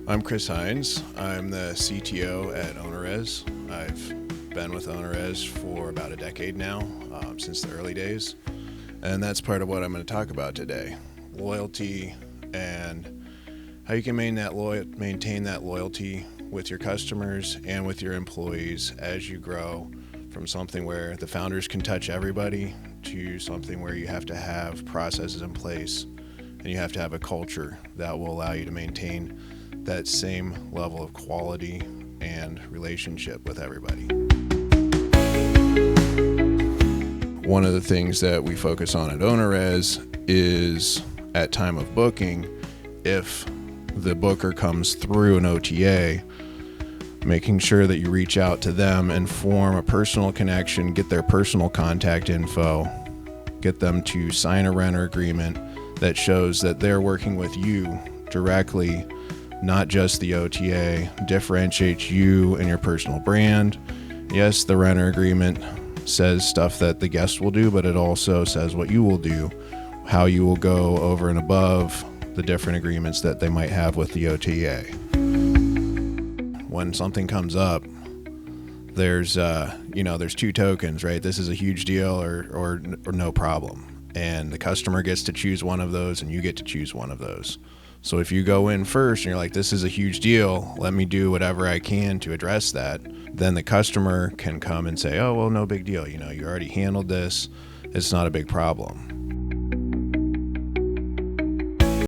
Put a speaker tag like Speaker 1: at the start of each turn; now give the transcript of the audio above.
Speaker 1: I'm Chris Hynes. I'm the CTO at OwnerRez. I've been with OwnerRez for about a decade now, since the early days. And that's part of what I'm going to talk about today. Loyalty and how you can maintain that loyalty with your customers and with your employees as you grow from something where the founders can touch everybody to something where you have to have processes in place and you have to have a culture that will allow you to maintain that same level of quality and relationship with everybody. One of the things that we focus on at OwnerRez is at time of booking, if the booker comes through an OTA, making sure that you reach out to them and form a personal connection, get their personal contact info, get them to sign a renter agreement that shows that they're working with you directly, not just the OTA, differentiates you and your personal brand. Yes, the renter agreement says stuff that the guest will do, but it also says what you will do, how you will go over and above the different agreements that they might have with the OTA. When something comes up, there's two tokens, right? This is a huge deal or no problem. And the customer gets to choose one of those and you get to choose one of those. So if you go in first and you're like, this is a huge deal, let me do whatever I can to address that, then the customer can come and say, oh, well, no big deal. You already handled this. It's not a big problem.